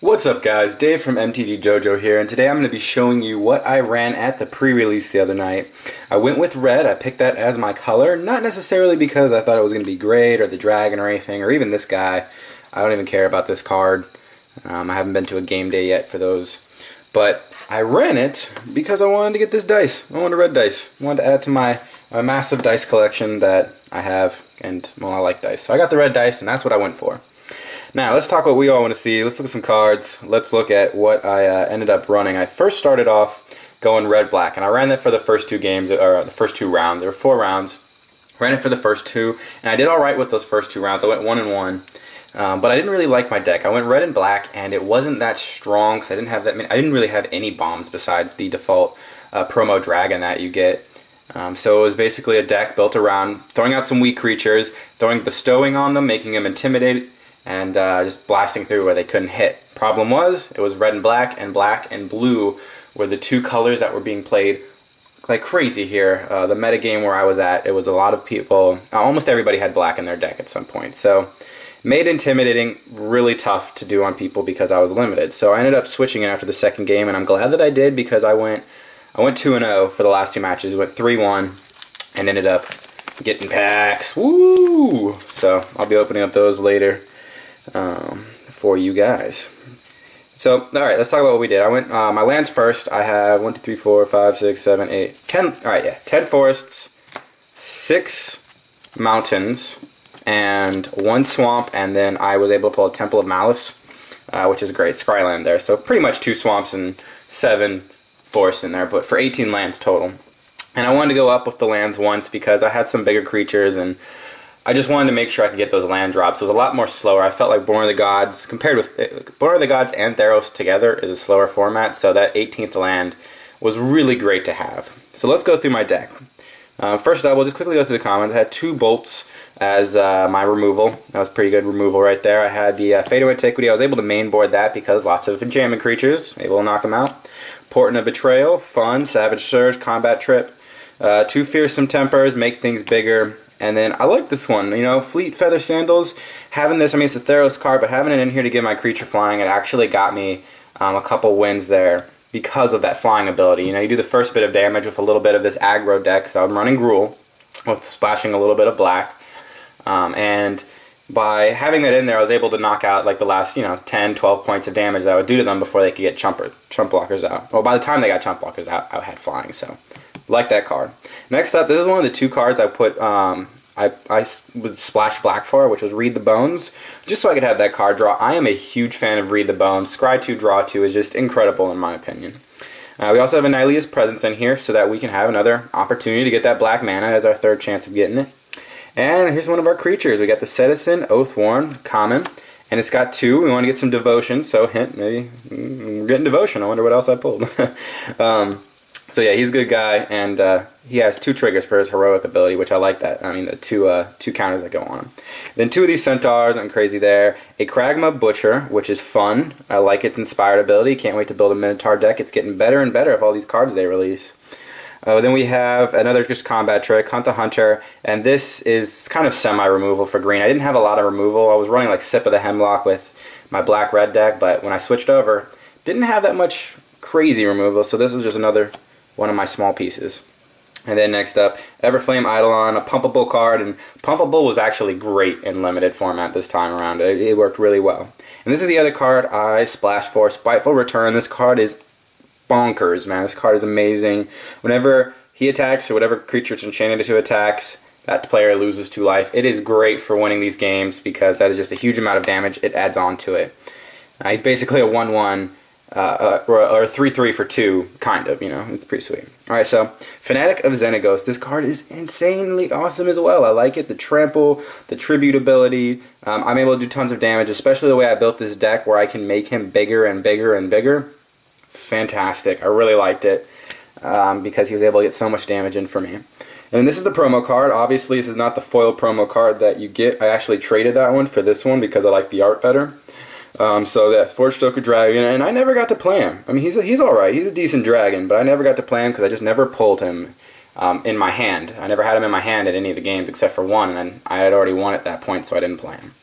What's up guys, Dave from MTGDojo here, and today I'm going to be showing you what I ran at the pre-release the other night. I went with red. I picked that as my color, not necessarily because I thought it was going to be great, or the dragon or anything, or even this guy. I don't even care about this card. I haven't been to a game day yet for those. But I ran it because I wanted to get this dice. I wanted red dice. I wanted to add to my massive dice collection that I have, and well, I like dice. So I got the red dice, and that's what I went for. Now, let's talk what we all want to see. Let's look at some cards. Let's look at what I ended up running. I first started off going red-black, and I ran that for the first two games, or the first two rounds. There were 4 rounds. Ran it for the first 2, and I did all right with those first 2 rounds. I went 1-1, but I didn't really like my deck. I went red and black, and it wasn't that strong because I didn't have that many. I didn't really have any bombs besides the default promo dragon that you get. So it was basically a deck built around throwing out some weak creatures, bestowing on them, making them intimidated, and just blasting through where they couldn't hit. Problem was, it was red and black and blue were the 2 colors that were being played like crazy here. The meta game where I was at, it was a lot of people, almost everybody had black in their deck at some point. So made intimidating really tough to do on people because I was limited. So I ended up switching it after the second game, and I'm glad that I did because I went 2-0 for the last 2 matches. Went 3-1 and ended up getting packs. Woo! So I'll be opening up those later for you guys. So, alright, let's talk about what we did. I went, my lands first. I have 1, 2, 3, 4, 5, 6, 7, 8, 10, alright, yeah, 10 forests, 6 mountains, and 1 swamp, and then I was able to pull a Temple of Malice, which is great, Scryland there. So pretty much 2 swamps and 7 forests in there, but for 18 lands total. And I wanted to go up with the lands once because I had some bigger creatures, and I just wanted to make sure I could get those land drops. It was a lot more slower. I felt like Born of the Gods, compared with Born of the Gods and Theros together, is a slower format, so that 18th land was really great to have. So let's go through my deck. First up, we'll just quickly go through the comments. I had 2 bolts as my removal. That was pretty good removal right there. I had the Fate of Antiquity. I was able to main board that because lots of enchantment creatures, able to knock them out. Portent of Betrayal, fun. Savage Surge, Combat Trip. 2 Fearsome Tempers, make things bigger. And then I like this one, you know, Fleet Feather Sandals. Having this, I mean, it's a Theros card, but having it in here to give my creature flying, it actually got me a couple wins there because of that flying ability. You know, you do the first bit of damage with a little bit of this aggro deck, because I'm running Gruul with splashing a little bit of black. And by having that in there, I was able to knock out like the last, 10, 12 points of damage that I would do to them before they could get chump blockers out. Well, by the time they got chump blockers out, I had flying, so like that card. Next up, this is one of the 2 cards I put, I would splash black for, which was Read the Bones, just so I could have that card draw. I am a huge fan of Read the Bones. Scry 2, Draw 2 is just incredible in my opinion. We also have Annihila's Presence in here so that we can have another opportunity to get that black mana as our 3rd chance of getting it. And here's one of our creatures. We got the Citizen, Oathworn, common, and it's got 2. We want to get some devotion, so hint, maybe we're getting devotion. I wonder what else I pulled. So yeah, he's a good guy, and he has 2 triggers for his heroic ability, which I like that. I mean, the 2 counters that go on him. Then 2 of these centaurs, I'm crazy there. A Kragma Butcher, which is fun. I like its inspired ability. Can't wait to build a Minotaur deck. It's getting better and better with all these cards they release. Then we have another just combat trick, Hunt the Hunter, and this is kind of semi-removal for green. I didn't have a lot of removal. I was running like Sip of the Hemlock with my black-red deck, but when I switched over, didn't have that much crazy removal, so this is just another one of my small pieces. And then next up, Everflame Eidolon, a pumpable card, and pumpable was actually great in limited format this time around. It worked really well. And this is the other card I splashed for, Spiteful Return. This card is bonkers, man. This card is amazing. Whenever he attacks, or whatever creature it's enchanted to attacks, that player loses 2 life. It is great for winning these games because that is just a huge amount of damage it adds on to it. He's basically a 1-1. Or a 3-3 for 2, kind of, it's pretty sweet. Alright, so, Fanatic of Xenagos. This card is insanely awesome as well. I like it. The Trample, the Tribute ability. I'm able to do tons of damage, especially the way I built this deck where I can make him bigger and bigger and bigger. Fantastic. I really liked it because he was able to get so much damage in for me. And this is the promo card. Obviously, this is not the foil promo card that you get. I actually traded that one for this one because I like the art better. So that Forgestoker Dragon, and I never got to play him. I mean, he's alright. He's a decent dragon, but I never got to play him because I just never pulled him in my hand. I never had him in my hand at any of the games except for one, and I had already won at that point, so I didn't play him.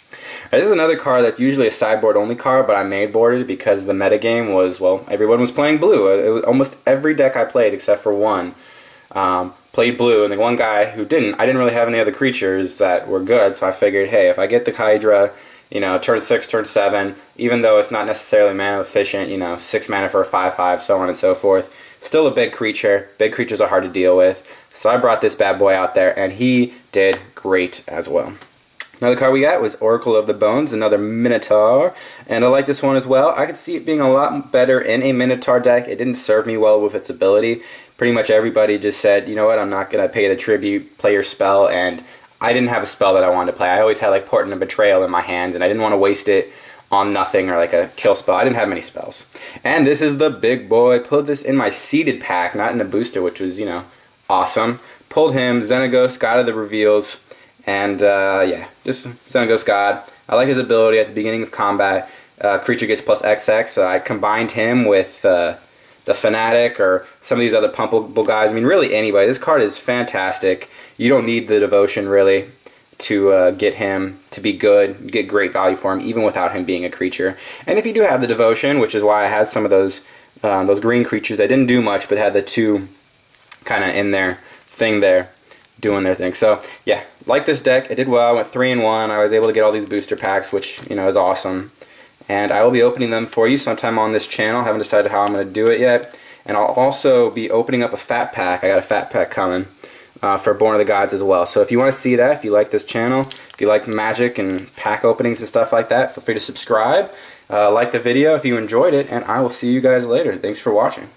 This is another card that's usually a sideboard only card, but I made boarded because the metagame was, well, everyone was playing blue. It was almost every deck I played except for one played blue, and the one guy who didn't, I didn't really have any other creatures that were good, so I figured, hey, if I get the Hydra, you know, turn 6, turn 7, even though it's not necessarily mana efficient, you know, 6 mana for a 5/5, so on and so forth, still a big creature. Big creatures are hard to deal with. So I brought this bad boy out there, and he did great as well. Another card we got was Oracle of the Bones, another Minotaur, and I like this one as well. I could see it being a lot better in a Minotaur deck. It didn't serve me well with its ability. Pretty much everybody just said, you know what, I'm not going to pay the tribute, play your spell, and I didn't have a spell that I wanted to play. I always had like Portent of Betrayal in my hands, and I didn't want to waste it on nothing or like a kill spell. I didn't have many spells. And this is the big boy. Put this in my seeded pack, not in a booster, which was, you know, awesome. Pulled him, Xenagos, God of the Reveals, and yeah, just Xenagos God. I like his ability at the beginning of combat. Creature gets plus XX, so I combined him with the Fanatic or some of these other pumpable guys. I mean, really anybody. This card is fantastic. You don't need the Devotion, really, to get him to be good. You get great value for him, even without him being a creature. And if you do have the Devotion, which is why I had some of those green creatures that didn't do much, but had the 2 kind of in their thing there, doing their thing. So, yeah, like this deck. It did well. I went 3-1. I was able to get all these booster packs, which, you know, is awesome. And I will be opening them for you sometime on this channel. I haven't decided how I'm going to do it yet. And I'll also be opening up a fat pack. I got a fat pack coming for Born of the Gods as well. So if you want to see that, if you like this channel, if you like magic and pack openings and stuff like that, feel free to subscribe. Like the video if you enjoyed it, and I will see you guys later. Thanks for watching.